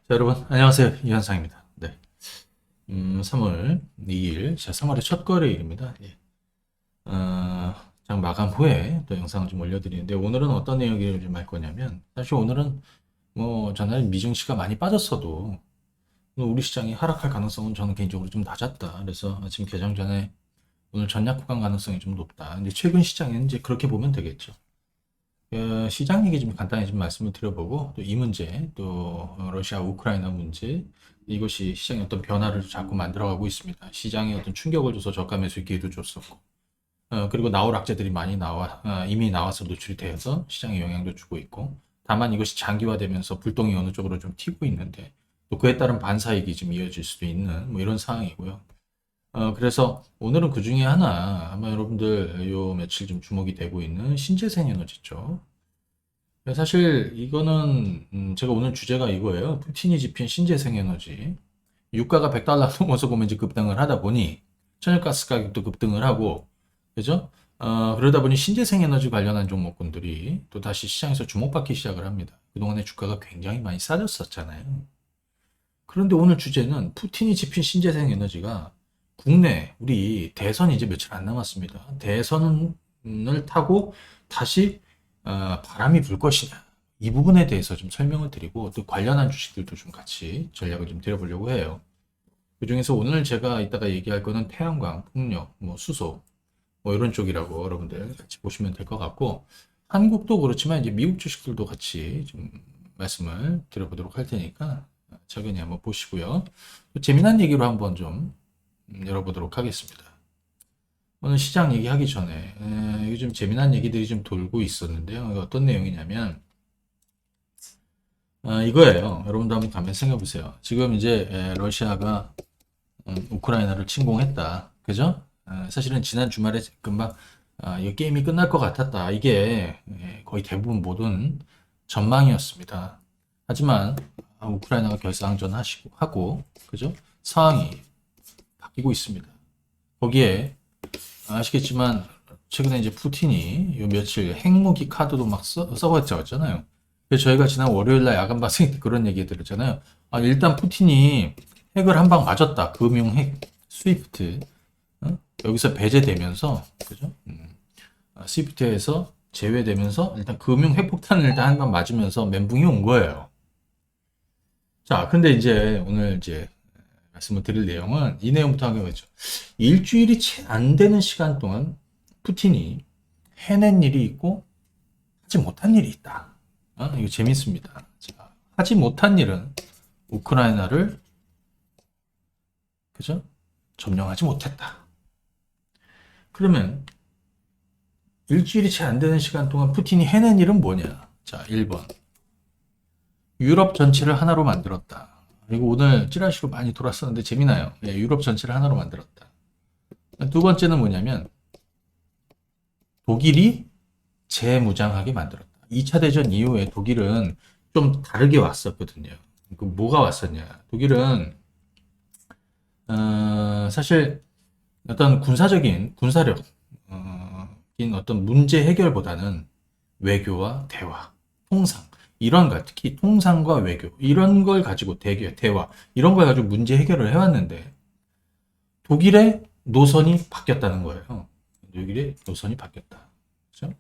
자, 여러분, 안녕하세요. 이현상입니다. 네. 3월 2일, 자, 3월의 첫 거래일입니다. 예. 어, 장 마감 후에 또 영상을 좀 올려드리는데, 오늘은 어떤 내용을 좀 할 거냐면, 사실 오늘은 뭐, 전날 미증시가 많이 빠졌어도, 우리 시장이 하락할 가능성은 저는 개인적으로 좀 낮았다. 그래서 아침 개장 전에 오늘 전략 구간 가능성이 좀 높다. 근데 최근 시장에는 이제 그렇게 보면 되겠죠. 시장 얘기 좀 간단히 좀 말씀을 드려보고 또 이 문제 또 러시아 우크라이나 문제 이것이 시장에 어떤 변화를 자꾸 만들어가고 있습니다. 시장에 어떤 충격을 줘서 저가 매수 기회도 줬었고 그리고 나올 악재들이 많이 이미 나와서 노출이 되어서 시장에 영향도 주고 있고 다만 이것이 장기화되면서 불똥이 어느 쪽으로 좀 튀고 있는데 또 그에 따른 반사이익이 좀 이어질 수도 있는 뭐 이런 상황이고요. 그래서 오늘은 그 중에 하나 아마 여러분들 요 며칠 좀 주목이 되고 있는 신재생 에너지 쪽. 사실 이거는 제가 오늘 주제가 이거예요. 푸틴이 집힌 신재생 에너지. 유가가 100달러 넘어서 보면 이제 급등을 하다 보니 천연가스 가격도 급등을 하고 그죠? 그러다 보니 신재생 에너지 관련한 종목군들이 또 다시 시장에서 주목받기 시작을 합니다. 그동안에 주가가 굉장히 많이 싸졌었잖아요. 그런데 오늘 주제는 푸틴이 집힌 신재생 에너지가 국내 우리 대선이 이제 며칠 안 남았습니다. 대선을 타고 다시 바람이 불 것이냐 이 부분에 대해서 좀 설명을 드리고 또 관련한 주식들도 좀 같이 전략을 좀 드려보려고 해요. 그중에서 오늘 제가 이따가 얘기할 거는 태양광, 풍력, 뭐 수소 뭐 이런 쪽이라고 여러분들 같이 보시면 될 것 같고 한국도 그렇지만 이제 미국 주식들도 같이 좀 말씀을 드려보도록 할 테니까 차근히 한번 보시고요. 또 재미난 얘기로 한번 좀 열어보도록 하겠습니다. 오늘 시장 얘기하기 전에 이게 좀 재미난 얘기들이 좀 돌고 있었는데요. 이거 어떤 내용이냐면 이거예요. 여러분도 한번 가만 생각해 보세요. 지금 이제 러시아가 우크라이나를 침공했다. 그죠? 사실은 지난 주말에 금방 이 게임이 끝날 것 같았다. 이게 거의 대부분 모든 전망이었습니다. 하지만 우크라이나가 결사항전 하고 그죠? 상황이 바뀌고 있습니다. 거기에 아시겠지만 최근에 이제 푸틴이 요 며칠 핵무기 카드도 막 써봤잖아요. 그래서 저희가 지난 월요일 날 야간 방송에 때 그런 얘기 드렸잖아요. 일단 푸틴이 핵을 한 방 맞았다. 금융핵 스위프트 여기서 배제되면서 그죠? 스위프트에서 제외되면서 일단 금융 핵폭탄을 일단 한 방 맞으면서 멘붕이 온 거예요. 자, 근데 이제 오늘 이제 말씀을 드릴 내용은 이 내용부터 하겠죠. 일주일이 채 안 되는 시간 동안 푸틴이 해낸 일이 있고 하지 못한 일이 있다. 이거 재밌습니다. 자, 하지 못한 일은 우크라이나를 그죠? 점령하지 못했다. 그러면 일주일이 채 안 되는 시간 동안 푸틴이 해낸 일은 뭐냐? 자, 1번. 유럽 전체를 하나로 만들었다. 그리고 오늘 찌라시로 많이 돌았었는데 재미나요. 예, 유럽 전체를 하나로 만들었다. 두 번째는 뭐냐면 독일이 재무장하게 만들었다. 2차 대전 이후에 독일은 좀 다르게 왔었거든요. 그 뭐가 왔었냐? 독일은 사실 어떤 군사력, 인 어떤 문제 해결보다는 외교와 대화, 통상 이런 것, 특히 통상과 외교 이런 걸 가지고 대화 이런 걸 가지고 문제 해결을 해왔는데 독일의 노선이 바뀌었다는 거예요. 독일의 노선이 바뀌었다. 그렇죠?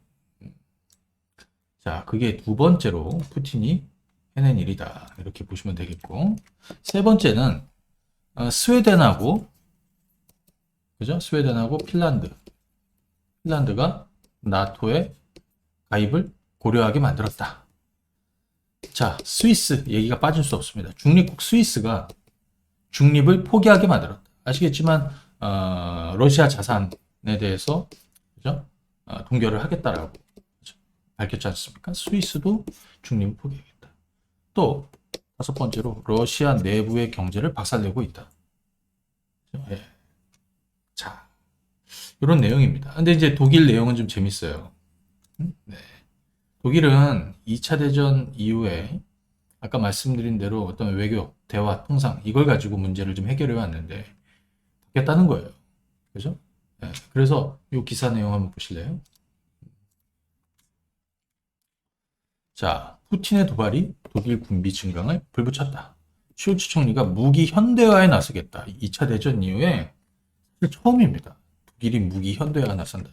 자, 그게 두 번째로 푸틴이 해낸 일이다. 이렇게 보시면 되겠고, 세 번째는 스웨덴하고 그죠? 스웨덴하고 핀란드가 나토에 가입을 고려하게 만들었다. 자, 스위스 얘기가 빠질 수 없습니다. 중립국 스위스가 중립을 포기하게 만들었다. 아시겠지만 러시아 자산에 대해서 그죠? 동결을 하겠다라고 그죠? 밝혔지 않습니까? 스위스도 중립을 포기하겠다. 또 다섯 번째로 러시아 내부의 경제를 박살내고 있다. 그죠? 예. 자, 이런 내용입니다. 근데 이제 독일 내용은 좀 재밌어요. 네. 독일은 2차 대전 이후에 아까 말씀드린 대로 어떤 외교, 대화, 통상 이걸 가지고 문제를 좀 해결해 왔는데 바뀌었다는 거예요. 그죠? 네. 그래서 이 기사 내용 한번 보실래요? 자, 푸틴의 도발이 독일 군비 증강을 불붙였다. 숄츠 총리가 무기 현대화에 나서겠다. 2차 대전 이후에 처음입니다. 독일이 무기 현대화에 나선다.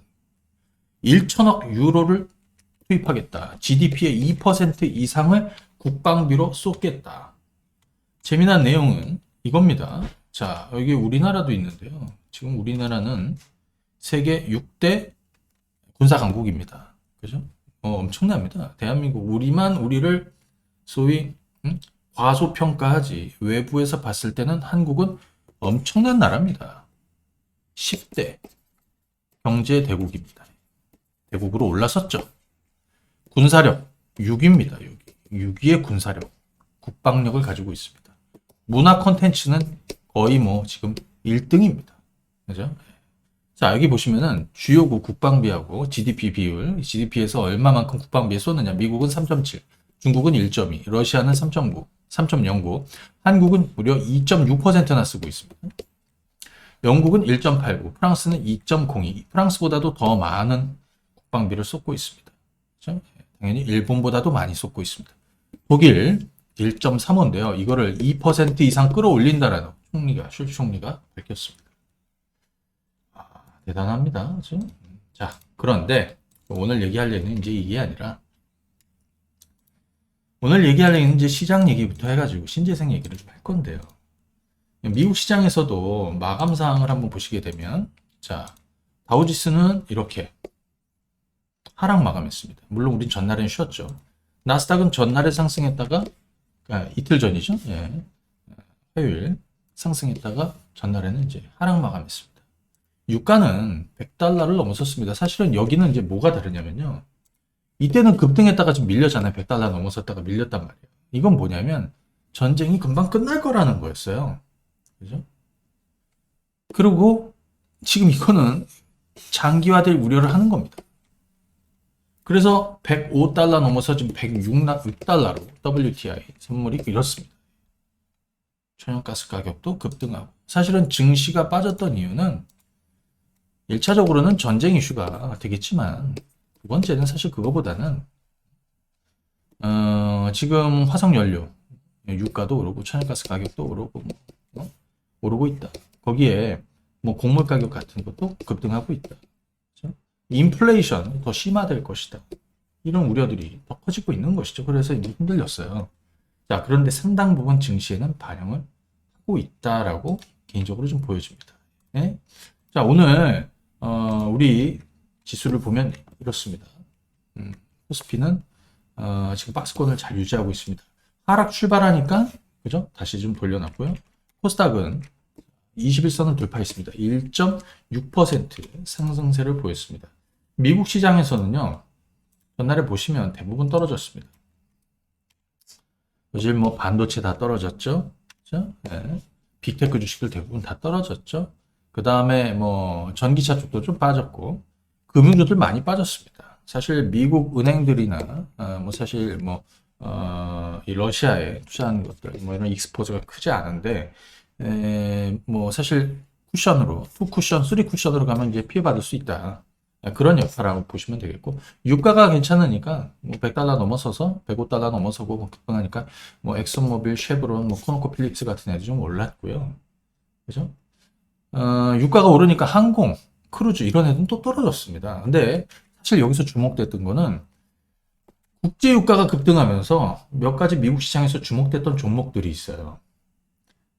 1천억 유로를 투입하겠다. GDP의 2% 이상을 국방비로 쏟겠다. 재미난 내용은 이겁니다. 자, 여기 우리나라도 있는데요. 지금 우리나라는 세계 6대 군사 강국입니다. 그죠? 엄청납니다. 대한민국, 우리를 소위 과소평가하지, 외부에서 봤을 때는 한국은 엄청난 나라입니다. 10대 경제 대국입니다. 대국으로 올라섰죠. 군사력 6위입니다. 6위의 군사력, 국방력을 가지고 있습니다. 문화 콘텐츠는 거의 뭐 지금 1등입니다. 그죠? 자, 여기 보시면은 주요국 국방비하고 GDP 비율, GDP에서 얼마만큼 국방비에 쏟느냐. 미국은 3.7, 중국은 1.2, 러시아는 3.9, 3.09, 한국은 무려 2.6%나 쓰고 있습니다. 영국은 1.89, 프랑스는 2.02, 프랑스보다도 더 많은 국방비를 쏟고 있습니다. 그렇죠? 당연히 일본보다도 많이 쏟고 있습니다. 독일 1.35인데요. 이거를 2% 이상 끌어올린다라는 숄츠 총리가 밝혔습니다. 대단합니다. 그렇죠? 자, 그런데 오늘 얘기할 얘기는 이제 이게 아니라 오늘 얘기할 얘기는 이제 시장 얘기부터 해가지고 신재생 얘기를 좀 할 건데요. 미국 시장에서도 마감 사항을 한번 보시게 되면, 자, 다우지수는 이렇게 하락 마감했습니다. 물론 우린 전날엔 쉬었죠. 나스닥은 전날에 상승했다가, 이틀 전이죠. 예. 화요일 상승했다가 전날에는 이제 하락 마감했습니다. 유가는 100달러를 넘어섰습니다. 사실은 여기는 이제 뭐가 다르냐면요. 이때는 급등했다가 좀 밀렸잖아요. 100달러 넘어섰다가 밀렸단 말이에요. 이건 뭐냐면 전쟁이 금방 끝날 거라는 거였어요. 그죠? 그리고 지금 이거는 장기화될 우려를 하는 겁니다. 그래서 105달러 넘어서 지금 106달러로 WTI 선물이 이렇습니다. 천연가스 가격도 급등하고, 사실은 증시가 빠졌던 이유는 1차적으로는 전쟁 이슈가 되겠지만 두 번째는 사실 그거보다는 지금 화석연료 유가도 오르고 천연가스 가격도 오르고 오르고 있다. 거기에 뭐 곡물 가격 같은 것도 급등하고 있다. 그렇죠? 인플레이션 더 심화될 것이다. 이런 우려들이 더 커지고 있는 것이죠. 그래서 이게 흔들렸어요. 자, 그런데 상당 부분 증시에는 반영을 하고 있다라고 개인적으로 좀 보여집니다. 네? 자, 오늘 우리 지수를 보면 이렇습니다. 코스피는 지금 박스권을 잘 유지하고 있습니다. 하락 출발하니까 그죠? 다시 좀 돌려놨고요. 코스닥은 21선을 돌파했습니다. 1.6% 상승세를 보였습니다. 미국 시장에서는요, 전날에 보시면 대부분 떨어졌습니다. 요즘 뭐 반도체 다 떨어졌죠? 그죠? 네. 빅테크 주식들 대부분 다 떨어졌죠? 그 다음에 뭐 전기차 쪽도 좀 빠졌고, 금융주들 많이 빠졌습니다. 사실 미국 은행들이나 뭐 사실 뭐 이 러시아에 투자한 것들 뭐 이런 익스포저가 크지 않은데 뭐 사실 쿠션으로 2쿠션, 3쿠션으로 가면 이제 피해받을 수 있다. 그런 역할이라고 보시면 되겠고, 유가가 괜찮으니까 뭐 100달러 넘어서서 105달러 넘어서고 뭐 급등하니까 뭐 엑슨모빌, 쉐브론, 뭐 코노코필립스 같은 애들 좀 올랐고요. 그죠? 유가가 오르니까 항공, 크루즈 이런 애들은 또 떨어졌습니다. 근데 사실 여기서 주목됐던 거는 국제 유가가 급등하면서 몇 가지 미국 시장에서 주목됐던 종목들이 있어요.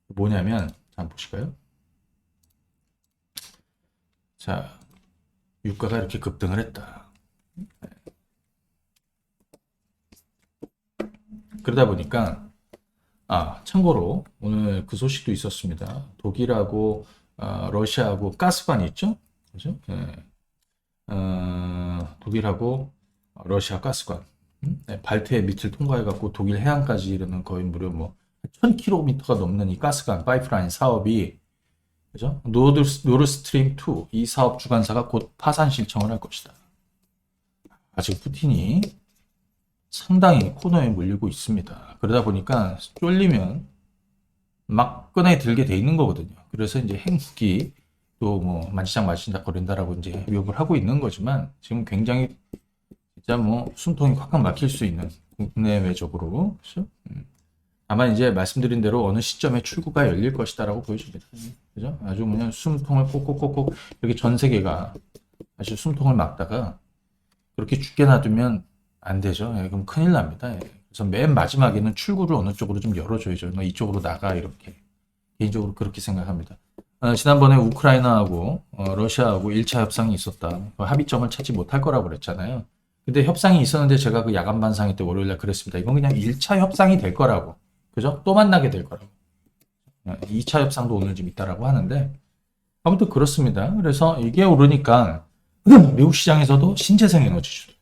뭐냐면, 자, 한번 보실까요? 자, 유가가 이렇게 급등을 했다. 그러다 보니까, 참고로 오늘 그 소식도 있었습니다. 독일하고 러시아하고 가스관이 있죠? 그죠? 네. 독일하고 러시아 가스관. 네, 발트해 밑을 통과해갖고 독일 해안까지 이르는 거의 무려 뭐 1000km가 넘는 이 가스관 파이프라인 사업이, 그죠? 노르스트림 2 이 사업 주관사가 곧 파산 신청을 할 것이다. 아직 푸틴이 상당히 코너에 물리고 있습니다. 그러다 보니까 쫄리면 막 꺼내 들게 돼 있는 거거든요. 그래서 이제 핵무기 또 뭐 만지작 만지작 거린다라고 이제 위협을 하고 있는 거지만, 지금 굉장히 진짜 뭐 숨통이 콱콱 막힐 수 있는 국내외적으로, 그렇죠? 다만 이제 말씀드린 대로 어느 시점에 출구가 열릴 것이다라고 보여집니다. 그죠? 아주 그냥 숨통을 꼭꼭꼭꼭 이렇게 전 세계가 사실 숨통을 막다가 그렇게 죽게 놔두면 안 되죠. 예, 그럼 큰일 납니다. 예. 그래서 맨 마지막에는 출구를 어느 쪽으로 좀 열어줘야죠. 너 이쪽으로 나가 이렇게. 개인적으로 그렇게 생각합니다. 지난번에 우크라이나하고 러시아하고 1차 협상이 있었다. 그 합의점을 찾지 못할 거라고 그랬잖아요. 근데 협상이 있었는데 제가 그 야간 반상회 때 월요일날 그랬습니다. 이건 그냥 1차 협상이 될 거라고. 그죠? 또 만나게 될 거라고. 2차 협상도 오늘 좀 있다라고 하는데 아무튼 그렇습니다. 그래서 이게 오르니까 미국 시장에서도 신재생 에너지주.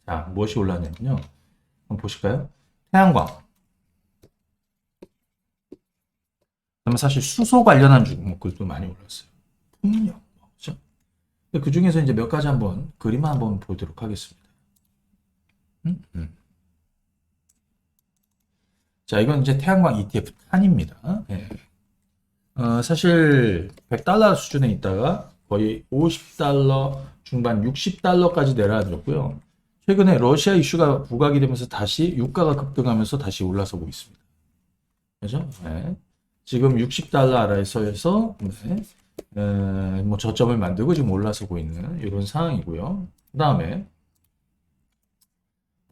자, 무엇이 올랐냐면요. 한번 보실까요? 태양광. 그러면 사실 수소 관련한 종목들도 많이 올랐어요. 풍력, 그렇죠? 그 중에서 이제 몇 가지 한번 그림 한번 보도록 하겠습니다. 자, 이건 이제 태양광 ETF 탄입니다. 예. 사실 100달러 수준에 있다가 거의 50달러 중반 60달러까지 내려앉았고요. 최근에 러시아 이슈가 부각이 되면서 다시 유가가 급등하면서 다시 올라서고 있습니다. 그죠? 네. 지금 60달러 아래에서 해서 뭐 저점을 만들고 지금 올라서고 있는 이런 상황이고요. 그 다음에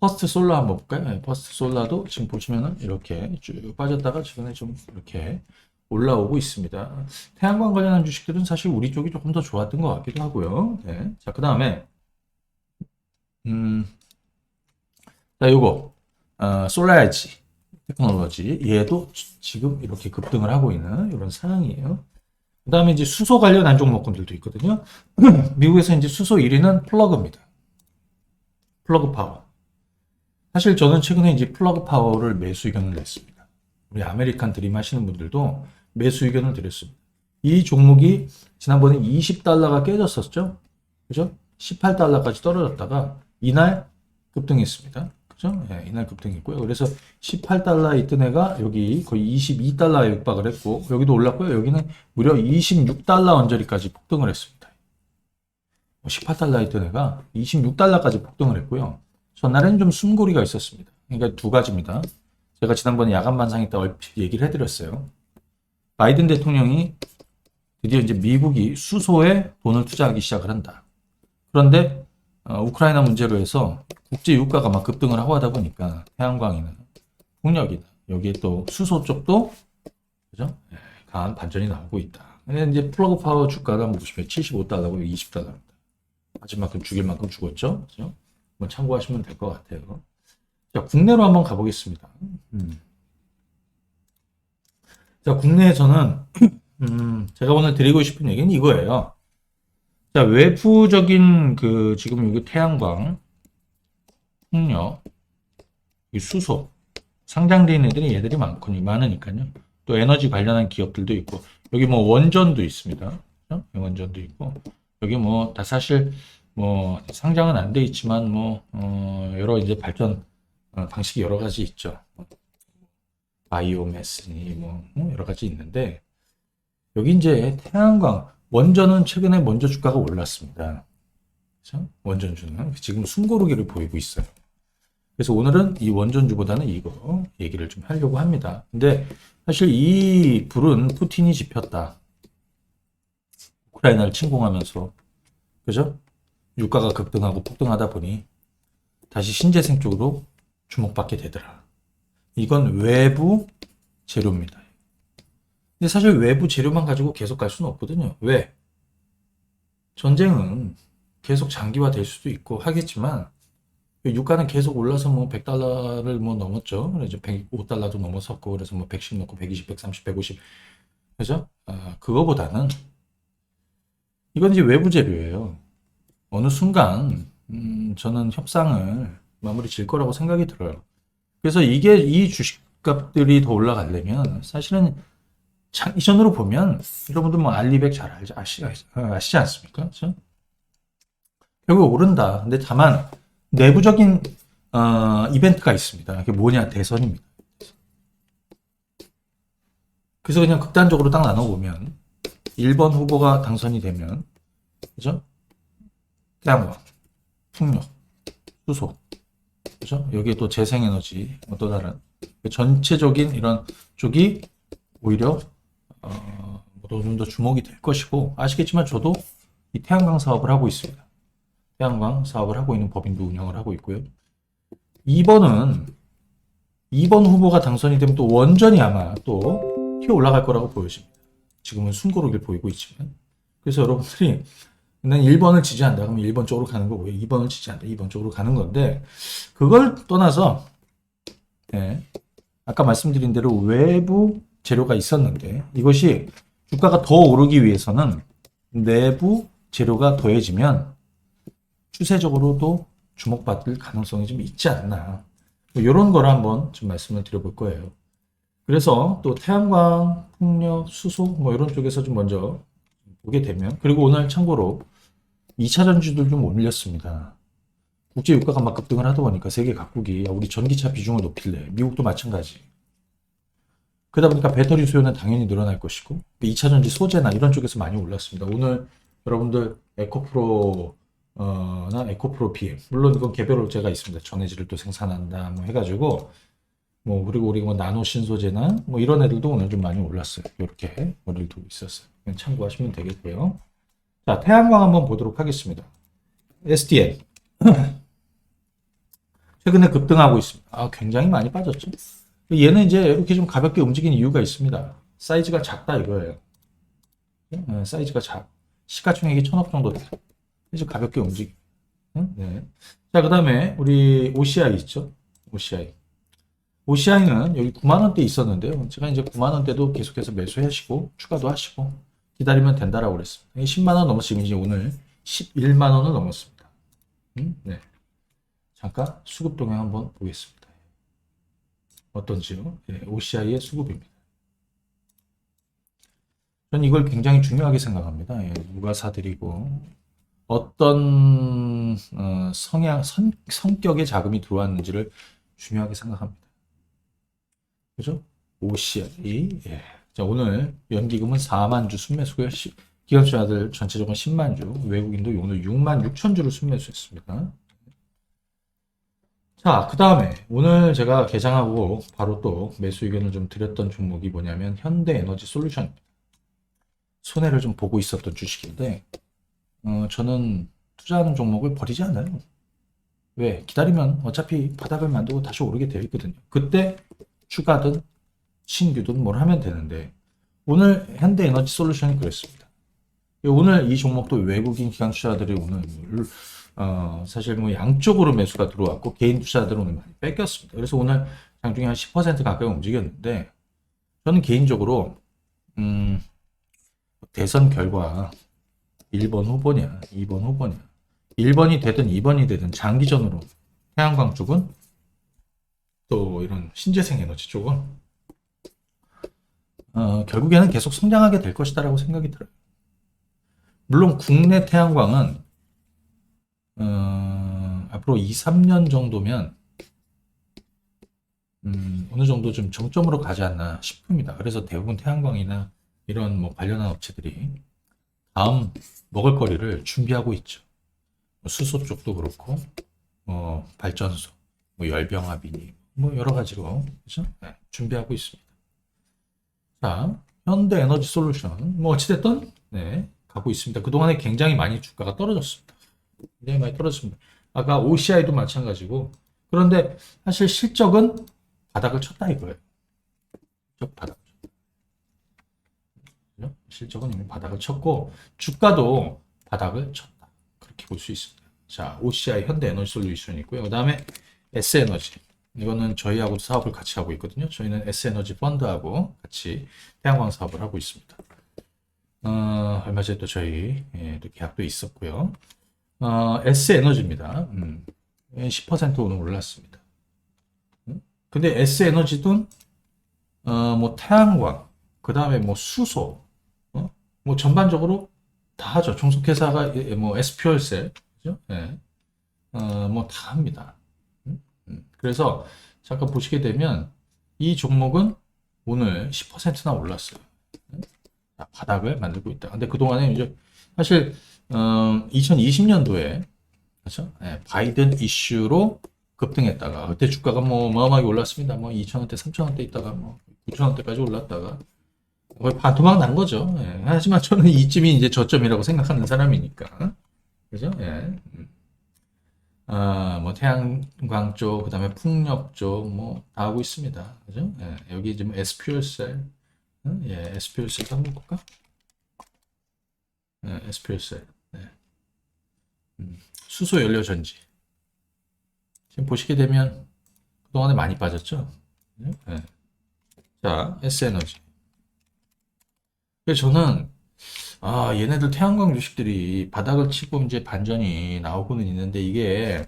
퍼스트 솔라 한번 볼까요? 네, 퍼스트 솔라도 지금 보시면은 이렇게 쭉 빠졌다가 최근에 좀 이렇게 올라오고 있습니다. 태양광 관련한 주식들은 사실 우리 쪽이 조금 더 좋았던 것 같기도 하고요. 네. 자, 그 다음에 자, 요거 솔라에지 테크놀로지 얘도 지금 이렇게 급등을 하고 있는 이런 상황이에요. 그 다음에 이제 수소 관련한 종목군들도 있거든요. 미국에서 이제 수소 1위는 플러그입니다. 플러그 파워. 사실 저는 최근에 이제 플러그 파워를 매수 의견을 냈습니다. 우리 아메리칸 드림 하시는 분들도 매수 의견을 드렸습니다. 이 종목이 지난번에 20달러가 깨졌었죠. 그죠? 18달러까지 떨어졌다가 이날 급등했습니다. 그죠? 예, 이날 급등했고요. 그래서 18달러에 있던 애가 여기 거의 22달러에 육박을 했고 여기도 올랐고요. 여기는 무려 26달러 언저리까지 폭등을 했습니다. 18달러에 있던 애가 26달러까지 폭등을 했고요. 전날에는 좀 숨고리가 있었습니다. 그러니까 두 가지입니다. 제가 지난번에 야간 반상회 때 얼핏 얘기를 해드렸어요. 바이든 대통령이 드디어 이제 미국이 수소에 돈을 투자하기 시작을 한다. 그런데 우크라이나 문제로 해서 국제 유가가 막 급등을 하고 하다 보니까 태양광이나 풍력이나 여기에 또 수소 쪽도 그죠? 강한 반전이 나오고 있다. 근데 이제 플러그 파워 주가가 한번 보시면 75달러고 20달러입니다. 마지막큼 죽일 만큼 죽었죠. 그죠? 한번 참고하시면 될 것 같아요. 자, 국내로 한번 가보겠습니다. 자, 국내에서는 제가 오늘 드리고 싶은 얘기는 이거예요. 자, 외부적인 그 지금 여기 태양광, 풍력, 수소 상장되어 있는 애들이 얘들이 많으니까요. 또 에너지 관련한 기업들도 있고 여기 뭐 원전도 있습니다. 그렇죠? 원전도 있고 여기 뭐 다 사실 뭐 상장은 안 돼 있지만 뭐 여러 이제 발전 방식이 여러 가지 있죠. 바이오매스니 뭐 여러 가지 있는데 여기 이제 태양광 원전은 최근에 먼저 주가가 올랐습니다. 그렇죠? 원전주는 지금 숨고르기를 보이고 있어요. 그래서 오늘은 이 원전주보다는 이거 얘기를 좀 하려고 합니다. 근데 사실 이 불은 푸틴이 지폈다. 우크라이나를 침공하면서 그죠? 유가가 급등하고 폭등하다 보니 다시 신재생 쪽으로 주목받게 되더라. 이건 외부 재료입니다. 근데 사실 외부 재료만 가지고 계속 갈 수는 없거든요. 왜? 전쟁은 계속 장기화될 수도 있고 하겠지만 유가는 계속 올라서 뭐 100달러를 뭐 넘었죠. 그래서 105달러도 넘어섰고 그래서 뭐 110 넘고 120, 130, 150 그죠? 그거보다는 이건 이제 외부 재료예요. 어느 순간 저는 협상을 마무리 질 거라고 생각이 들어요. 그래서 이게 이 주식값들이 더 올라가려면 사실은 이전으로 보면 여러분들 뭐 알리백 잘 아시지 않습니까? 그렇죠? 결국 오른다. 근데 다만 내부적인 이벤트가 있습니다. 그게 뭐냐? 대선입니다. 그래서 그냥 극단적으로 딱 나눠보면 1번 후보가 당선이 되면 그죠? 태양광, 풍력, 수소, 그죠? 여기에 또 재생에너지, 또 다른 전체적인 이런 쪽이 오히려 좀 더 주목이 될 것이고, 아시겠지만 저도 이 태양광 사업을 하고 있습니다. 태양광 사업을 하고 있는 법인도 운영을 하고 있고요. 2번은 2번 후보가 당선이 되면 또 원전이 아마 또 튀어 올라갈 거라고 보여집니다. 지금은 숨고르기를 보이고 있지만. 그래서 여러분들이 난 1번을 지지한다. 그러면 1번 쪽으로 가는 거고요. 2번을 지지한다. 2번 쪽으로 가는 건데, 그걸 떠나서, 네, 아까 말씀드린 대로 외부 재료가 있었는데, 이것이 주가가 더 오르기 위해서는 내부 재료가 더해지면 추세적으로도 주목받을 가능성이 좀 있지 않나. 이런 걸 한번 좀 말씀을 드려볼 거예요. 그래서 또 태양광, 풍력, 수소 뭐 이런 쪽에서 좀 먼저 보게 되면, 그리고 오늘 참고로 2차 전지들 좀 올렸습니다. 국제 유가가 막 급등을 하다 보니까 세계 각국이 우리 전기차 비중을 높일래. 미국도 마찬가지. 그러다 보니까 배터리 수요는 당연히 늘어날 것이고 2차 전지 소재나 이런 쪽에서 많이 올랐습니다. 오늘 여러분들 에코프로 나 에코프로 BM, 물론 이건 개별 업체가 있습니다. 전해질을 또 생산한다 뭐 해가지고 뭐 그리고 우리 뭐 나노 신소재나 뭐 이런 애들도 오늘 좀 많이 올랐어요. 이렇게 머리를 두고 있었어요. 참고하시면 되겠고요. 자, 태양광 한번 보도록 하겠습니다. SDL 최근에 급등하고 있습니다. 굉장히 많이 빠졌죠. 얘는 이제 이렇게 좀 가볍게 움직이는 이유가 있습니다. 사이즈가 작다 이거예요. 사이즈가 시가총액이 1,000억 정도 돼요. 그래서 가볍게 움직이. 네. 자, 그 다음에 우리 OCI 있죠. OCI는 여기 9만 원대 있었는데요. 제가 이제 9만 원대도 계속해서 매수하시고 추가도 하시고 기다리면 된다라고 그랬습니다. 10만 원 넘었으면 이제 오늘 11만 원을 넘었습니다. 네. 잠깐 수급 동향 한번 보겠습니다. 어떤지요? 네, OCI의 수급입니다. 저는 이걸 굉장히 중요하게 생각합니다. 누가 사들이고 어떤 성격의 자금이 들어왔는지를 중요하게 생각합니다. 그죠? OCI. 예. 자, 오늘 연기금은 4만 주 순매수고요. 기관주들 전체적으로 10만 주, 외국인도 오늘 6만 6천 주를 순매수했습니다. 자, 그 다음에 오늘 제가 개장하고 바로 또 매수 의견을 좀 드렸던 종목이 뭐냐면 현대에너지 솔루션입니다. 손해를 좀 보고 있었던 주식인데 저는 투자하는 종목을 버리지 않아요. 왜? 기다리면 어차피 바닥을 만들고 다시 오르게 되어 있거든요. 그때 추가든 신규든 뭘 하면 되는데 오늘 현대에너지 솔루션이 그랬습니다. 오늘 이 종목도 외국인 기관 투자자들이 오늘 사실 뭐 양쪽으로 매수가 들어왔고 개인 투자자들은 오늘 많이 뺏겼습니다. 그래서 오늘 장중에 한 10% 가까이 움직였는데 저는 개인적으로 대선 결과 1번 후보냐 2번 후보냐 1번이 되든 2번이 되든 장기전으로 태양광 쪽은 또 이런 신재생 에너지 쪽은 결국에는 계속 성장하게 될 것이다라고 생각이 들어요. 물론 국내 태양광은 앞으로 2, 3년 정도면 어느 정도 좀 정점으로 가지 않나 싶습니다. 그래서 대부분 태양광이나 이런 뭐 관련한 업체들이 다음 먹을거리를 준비하고 있죠. 수소 쪽도 그렇고 발전소, 뭐 열병합이니 뭐 여러 가지로 그렇죠? 네, 준비하고 있습니다. 자, 현대에너지 솔루션 뭐 어찌됐든 네, 가고 있습니다. 그동안에 굉장히 많이 주가가 떨어졌습니다. 굉장히 많이 떨어졌습니다. 아까 OCI도 마찬가지고 그런데 사실 실적은 바닥을 쳤다 이거예요. 실적은 이미 바닥을 쳤고 주가도 바닥을 쳤다. 그렇게 볼 수 있습니다. 자, OCI 현대에너지 솔루션이 있고요. 그 다음에 S에너지. 이거는 저희하고 사업을 같이 하고 있거든요. 저희는 S에너지 펀드하고 같이 태양광 사업을 하고 있습니다. 얼마 전에 또 저희 또 계약도 있었고요. S에너지입니다. 10% 오늘 올랐습니다. 근데 S에너지도 뭐 태양광, 그 다음에 뭐 수소, 뭐 전반적으로 다 하죠. 종속회사가 뭐 SPO일셀, 그죠? 네. 뭐 다 합니다. 그래서 잠깐 보시게 되면 이 종목은 오늘 10%나 올랐어요. 바닥을 만들고 있다. 근데 그동안에 이제 사실 2020년도에 그렇죠? 예, 바이든 이슈로 급등했다가 그때 주가가 뭐 어마어마하게 올랐습니다. 뭐 2,000원대, 3,000원대 있다가 뭐 9,000원대까지 올랐다가 거의 반토막 난 거죠. 예, 하지만 저는 이쯤이 이제 저점이라고 생각하는 사람이니까. 그죠? 예. 뭐 태양광 쪽, 그다음에 풍력 쪽 뭐 다 하고 있습니다. 그죠? 예, 여기 지금 SPL셀, 예, SPL셀 한번 볼까? 예, SPL셀. 네. 수소 연료 전지. 지금 보시게 되면 그동안에 많이 빠졌죠? 예. 자, S에너지. 그래서 저는 얘네들 태양광 주식들이 바닥을 치고 이제 반전이 나오고는 있는데 이게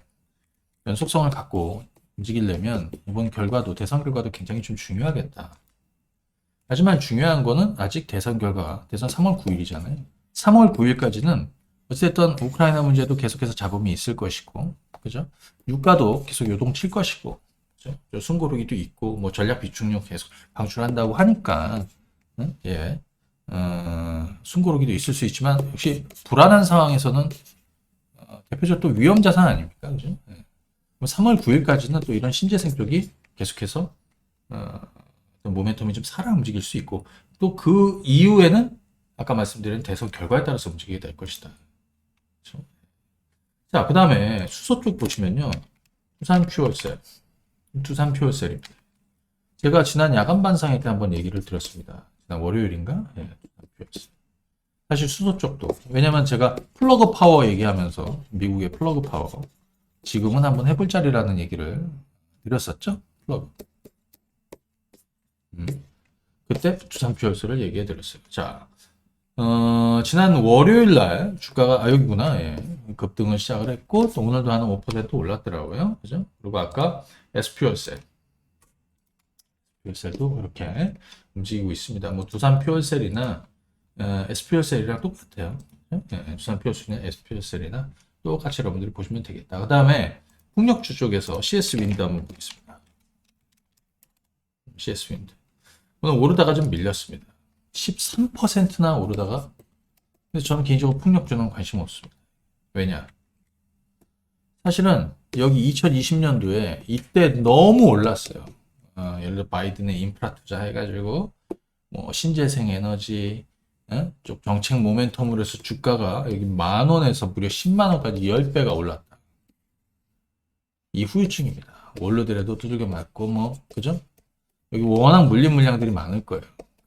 연속성을 갖고 움직이려면 이번 결과도 대선 결과도 굉장히 좀 중요하겠다. 하지만 중요한 거는 아직 대선 결과, 대선 3월 9일이잖아요. 3월 9일까지는 어쨌든 우크라이나 문제도 계속해서 잡음이 있을 것이고, 그죠? 유가도 계속 요동칠 것이고, 그죠? 숨고르기도 있고, 뭐 전략 비축력 계속 방출한다고 하니까, 응? 예, 숨고르기도 있을 수 있지만 역시 불안한 상황에서는 대표적으로 또 위험 자산 아닙니까, 그죠? 예. 3월 9일까지는 또 이런 신재생 쪽이 계속해서 모멘텀이 좀 살아 움직일 수 있고 또 그 이후에는 아까 말씀드린 대선 결과에 따라서 움직이게 될 것이다. 그렇죠? 자, 그 다음에 수소 쪽 보시면요. 두산 퓨얼셀입니다. 제가 지난 야간 반상회 때 한번 얘기를 드렸습니다. 지난 월요일인가? 예, 두산 퓨얼셀. 사실 수소 쪽도 왜냐면 제가 플러그 파워 얘기하면서 미국의 플러그 파워 지금은 한번 해볼 자리라는 얘기를 드렸었죠. 플러그. 그때 두산 퓨얼스를 얘기해 드렸어요. 자, 지난 월요일 날 주가가, 여기구나. 예. 급등을 시작을 했고, 또 오늘도 한 5% 올랐더라고요. 그죠? 그리고 아까 SPL셀. 퓨얼셀도 이렇게 움직이고 있습니다. 뭐, 두산 퓨얼셀이나, SPL셀이랑 똑같아요. 예, 두산 퓨얼셀이나 SPL셀이나 똑같이 여러분들이 보시면 되겠다. 그 다음에, 풍력주 쪽에서 CS 윈드 한번 보겠습니다. CS 윈드. 오늘 오르다가 좀 밀렸습니다. 13%나 오르다가 근데 저는 개인적으로 풍력주는 관심 없습니다. 왜냐? 사실은 여기 2020년도에 이때 너무 올랐어요. 예를 들어 바이든의 인프라 투자 해가지고 뭐 신재생 에너지 쪽 정책 모멘텀으로 해서 주가가 여기 10,000원에서 무려 100,000원까지 10배가 올랐다. 이 후유증입니다. 원로들에도 두들겨 맞고 뭐 그죠? 여기 워낙 물린 물량들이 많을 거예요.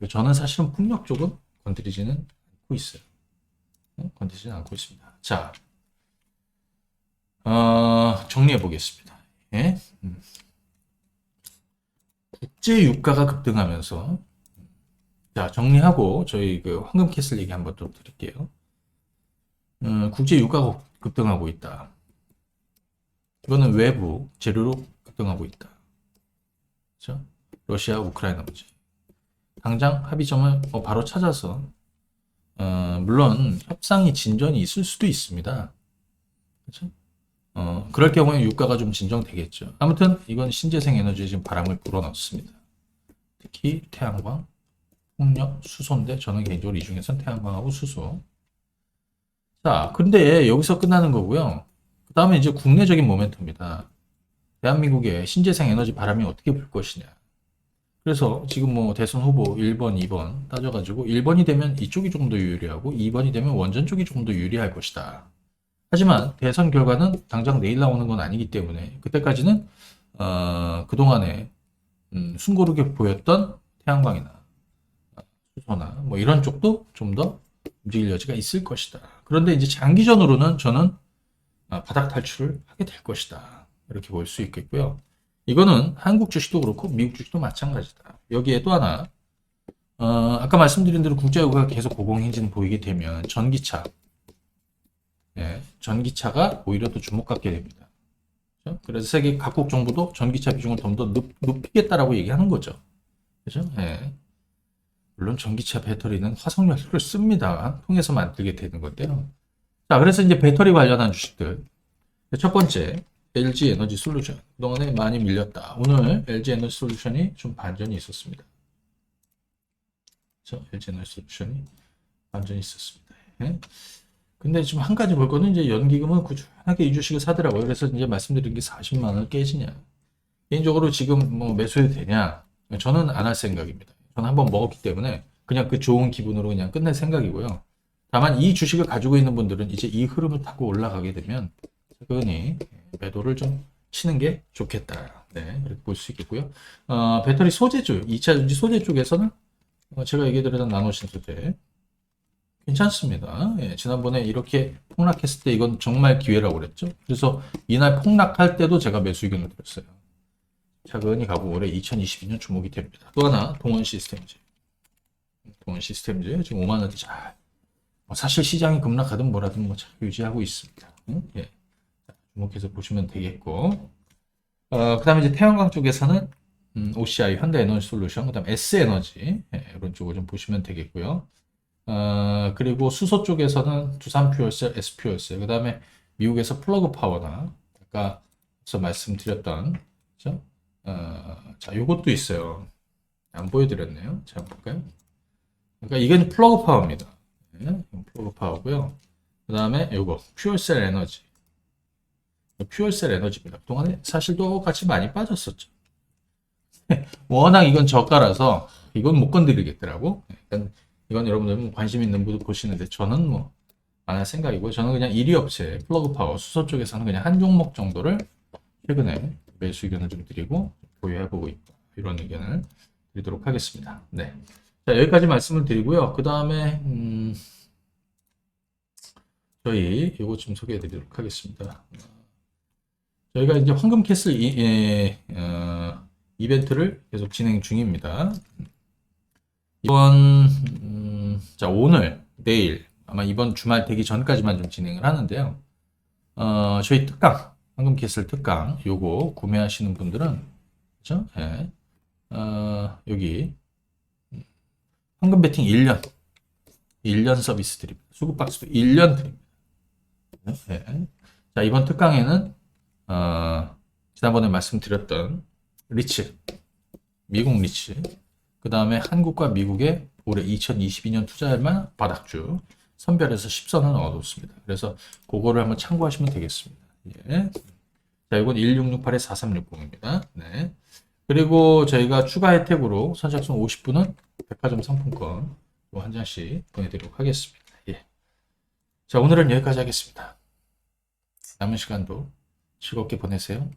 저는 사실은 풍력 쪽은 건드리지는 않고 있어요. 건드리지는 않고 있습니다. 자, 정리해 보겠습니다. 예? 국제 유가가 급등하면서, 자, 정리하고 저희 그 황금 캐슬 얘기 한번 좀 드릴게요. 국제 유가가 급등하고 있다. 이거는 외부 재료로 급등하고 있다. 그렇죠? 러시아, 우크라이나 문제. 당장 합의점을 바로 찾아서 물론 협상이 진전이 있을 수도 있습니다. 그렇죠? 그럴 경우에 유가가 좀 진정되겠죠. 아무튼 이건 신재생 에너지에 지금 바람을 불어넣습니다. 특히 태양광, 풍력, 수소인데 저는 개인적으로 이 중에서는 태양광하고 수소. 자, 근데 여기서 끝나는 거고요. 그 다음에 이제 국내적인 모멘텀입니다. 대한민국의 신재생 에너지 바람이 어떻게 불 것이냐. 그래서 지금 뭐 대선 후보 1번, 2번 따져가지고 1번이 되면 이쪽이 조금 더 유리하고 2번이 되면 원전 쪽이 조금 더 유리할 것이다. 하지만 대선 결과는 당장 내일 나오는 건 아니기 때문에 그때까지는 그동안에 숨고르게 보였던 태양광이나 수소나 뭐 이런 쪽도 좀 더 움직일 여지가 있을 것이다. 그런데 이제 장기전으로는 저는 바닥 탈출을 하게 될 것이다. 이렇게 볼 수 있겠고요. 이거는 한국 주식도 그렇고 미국 주식도 마찬가지다. 여기에 또 하나 아까 말씀드린 대로 국제유가가 계속 고공행진 보이게 되면 전기차 예, 전기차가 오히려 더 주목받게 됩니다. 그렇죠? 그래서 세계 각국 정부도 전기차 비중을 좀 더 높이겠다라고 얘기하는 거죠. 그죠? 예. 물론 전기차 배터리는 화석연료를 씁니다. 통해서 만들게 되는 건데요. 자, 그래서 이제 배터리 관련한 주식들. 첫 번째, LG 에너지 솔루션. 그동안에 많이 밀렸다. 오늘 LG 에너지 솔루션이 좀 반전이 있었습니다. 그렇죠? LG 에너지 솔루션이 반전이 있었습니다. 예? 근데 지금 한 가지 볼 거는 이제 연기금은 꾸준하게 이 주식을 사더라고요. 그래서 이제 말씀드린 게 40만 원 깨지냐. 개인적으로 지금 뭐 매수해도 되냐? 저는 안 할 생각입니다. 저는 한번 먹었기 때문에 그냥 그 좋은 기분으로 그냥 끝낼 생각이고요. 다만 이 주식을 가지고 있는 분들은 이제 이 흐름을 타고 올라가게 되면 차근히 매도를 좀 치는 게 좋겠다. 네, 이렇게 볼 수 있겠고요. 배터리 소재 쪽, 2차 전지 소재 쪽에서는 제가 얘기드렸던 나노신소재 괜찮습니다. 예, 지난번에 이렇게 폭락했을 때 이건 정말 기회라고 그랬죠. 그래서 이날 폭락할 때도 제가 매수 의견을 드렸어요. 차근히 가고 올해 2022년 주목이 됩니다. 또 하나 동원 시스템즈. 동원 시스템즈 지금 5만 원대 잘. 사실 시장이 급락하든 뭐라든 뭐 잘 유지하고 있습니다. 예. 주목해서 보시면 되겠고. 그다음에 이제 태양광 쪽에서는 OCI 현대에너지솔루션, 그다음 S에너지 이런 쪽을 좀 보시면 되겠고요. 그리고 수소 쪽에서는 두산퓨얼셀, S퓨얼셀, 그 다음에 미국에서 플러그 파워나 아까 말씀드렸던 그죠? 자, 요것도 있어요. 안 보여드렸네요. 자, 볼까요? 그러니까 이건 플러그 파워입니다. 네, 플러그 파워고요. 그 다음에 요거 퓨얼셀 에너지, 퓨얼셀 에너지입니다. 그동안에 사실 똑같이 많이 빠졌었죠. 워낙 이건 저가라서 이건 못 건드리겠더라고. 일단 이건 여러분들 관심 있는 분들 보시는데 저는 뭐 안 할 생각이고요. 저는 그냥 1위 업체 플러그 파워 수소 쪽에서는 그냥 한 종목 정도를 최근에 매수 의견을 좀 드리고 보유해보고 있다. 이런 의견을 드리도록 하겠습니다. 네. 자, 여기까지 말씀을 드리고요. 그 다음에 저희 이거 좀 소개해 드리도록 하겠습니다. 저희가 이제 황금 캐슬 이벤트를 계속 진행 중입니다. 이번 자, 오늘 내일 아마 이번 주말 되기 전까지만 좀 진행을 하는데요. 저희 특강 황금 캐슬 특강 요거 구매하시는 분들은 그죠? 예. 여기 황금 배팅 1년 서비스 드립니다. 수급 박스도 1년 드립니다. 예. 자, 이번 특강에는 지난번에 말씀드렸던 리츠, 미국 리츠, 그 다음에 한국과 미국의 올해 2022년 투자할 만한 바닥주 선별해서 10선을 넣어뒀습니다. 그래서 그거를 한번 참고하시면 되겠습니다. 예. 자, 이건 1668-4360입니다. 네. 그리고 저희가 추가 혜택으로 선착순 50분은 백화점 상품권 한 장씩 보내드리도록 하겠습니다. 예. 자, 오늘은 여기까지 하겠습니다. 남은 시간도 즐겁게 보내세요.